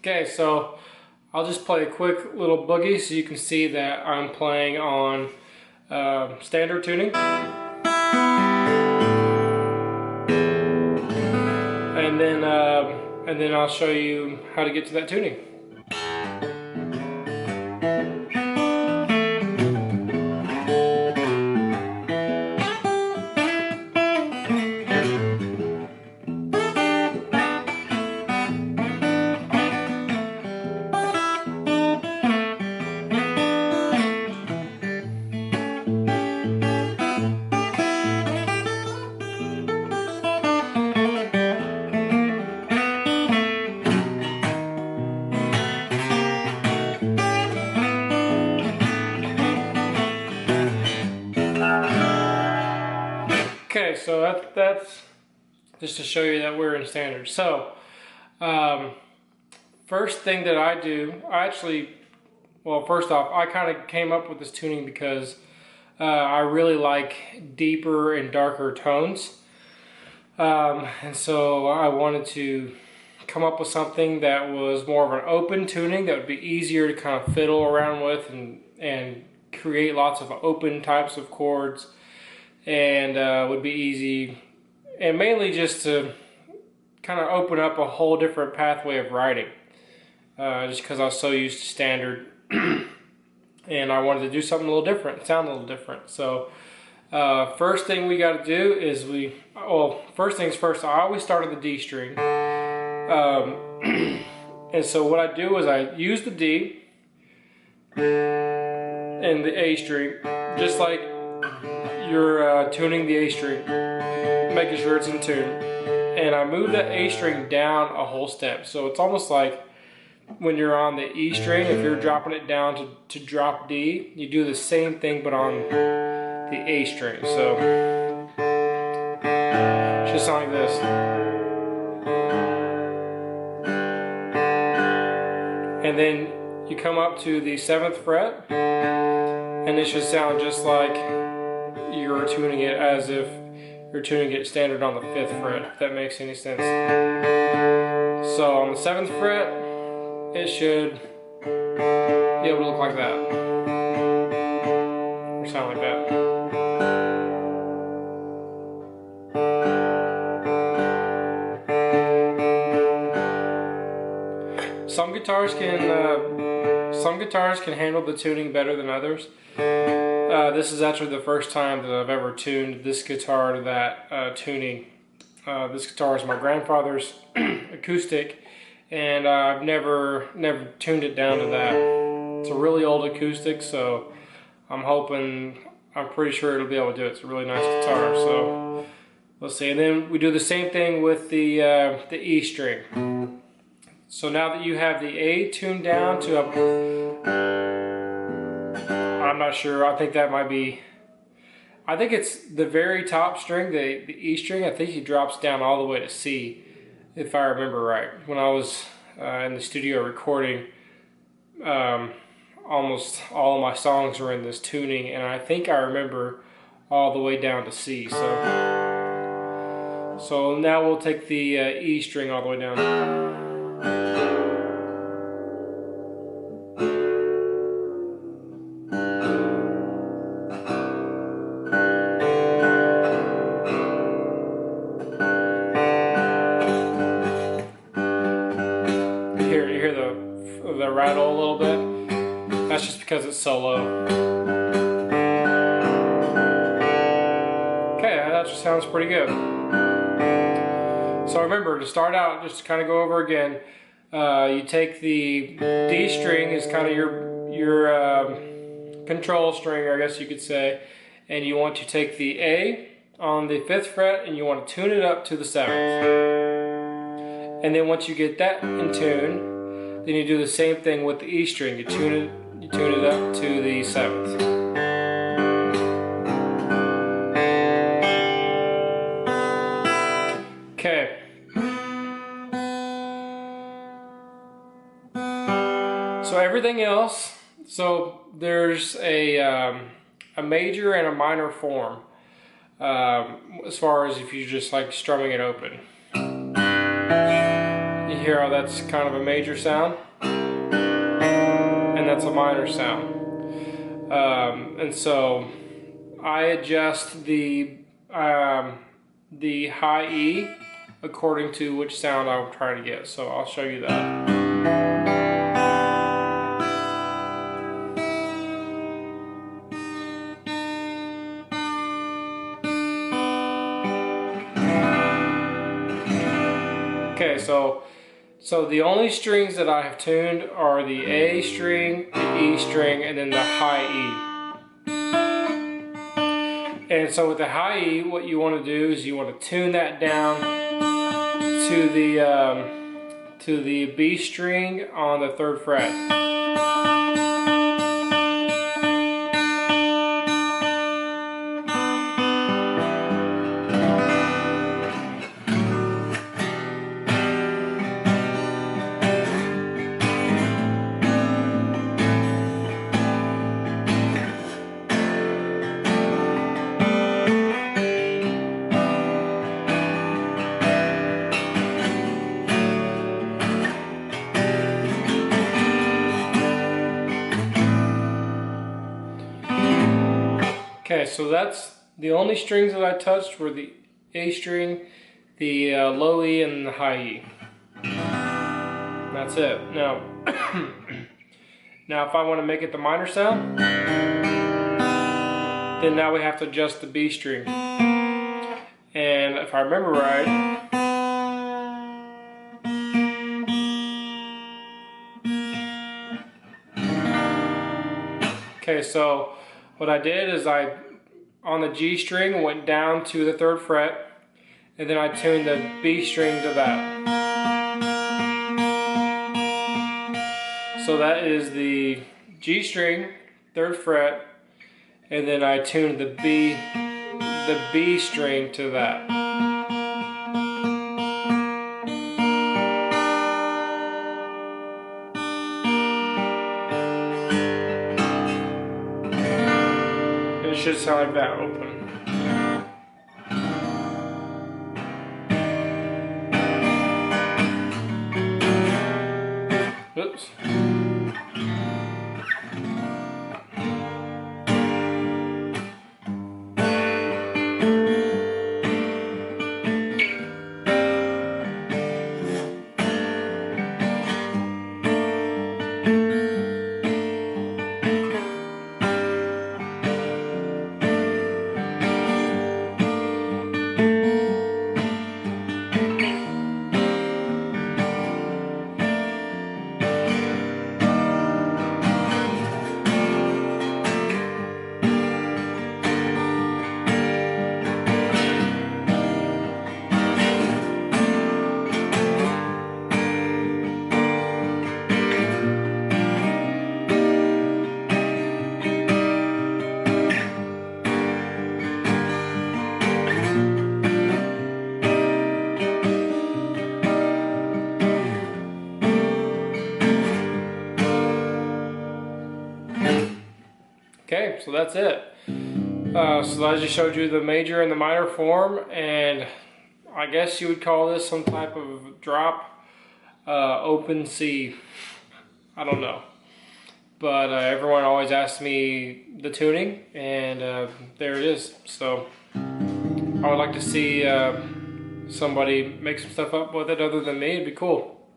Okay, so I'll just play a quick little boogie so you can see that I'm playing on standard tuning. And then I'll show you how to get to that tuning. Okay, so that's just to show you that we're in standard. So, first thing that I do, well, first off, I kind of came up with this tuning because I really like deeper and darker tones. And so I wanted to come up with something that was more of an open tuning that would be easier to kind of fiddle around with and create lots of open types of chords, and would be easy, and mainly just to kind of open up a whole different pathway of writing, just because I was so used to standard and I wanted to do something a little different, sound a little different. So first thing we got to do is first things first, I always start on the D string. And so what I do is I use the D and the A string, just like you're tuning the A string, making sure it's in tune. And I move that A string down a whole step. So it's almost like when you're on the E string, if you're dropping it down to drop D, you do the same thing but on the A string. So it's just like this. And then you come up to the 7th fret, and it should sound just like you're tuning it as if you're tuning it standard on the 5th fret, if that makes any sense. So on the 7th fret, it should be able to look like that, or sound like that. Some guitars can handle the tuning better than others. This is actually the first time that I've ever tuned this guitar to that tuning. This guitar is my grandfather's acoustic, and I've never tuned it down to that. It's a really old acoustic, so I'm pretty sure it'll be able to do it. It's a really nice guitar. So let's see. And then we do the same thing with the E string. So now that you have the A tuned down to I'm not sure, I think that might be, I think it's the very top string, the E string. I think he drops down all the way to C, if I remember right. When I was in the studio recording, almost all of my songs were in this tuning, and I think I remember all the way down to C. So now we'll take the E string all the way down. You hear the rattle a little bit. That's just because it's so low. Okay, that just sounds pretty good. So remember, to start out, just to kind of go over again, you take the D string as kind of your control string, I guess you could say, and you want to take the A on the 5th fret and you want to tune it up to the 7th. And then once you get that in tune, then you do the same thing with the E string. You tune it up to the 7th. Okay. So everything else, so there's a major and a minor form, as far as if you just like strumming it open. You hear how that's kind of a major sound, and that's a minor sound. And so I adjust the high E according to which sound I'm trying to get. So I'll show you that. Okay, so the only strings that I have tuned are the A string, the E string, and then the high E. And so with the high E, what you want to do is you want to tune that down to the B string on the 3rd fret. Okay, so that's the only strings that I touched were the A string, the low E, and the high E. That's it. Now, now if I want to make it the minor sound, then now we have to adjust the B string. And if I remember right, okay, so what I did is on the G string, went down to the 3rd fret, and then I tuned the B string to that. So that is the G string, 3rd fret, and then I tuned the B string to that. It should sound like that, open. Oops. Okay, so that's it. So I just showed you the major and the minor form, and I guess you would call this some type of drop, open C. I don't know. But everyone always asks me the tuning, and there it is. So I would like to see somebody make some stuff up with it other than me. It'd be cool.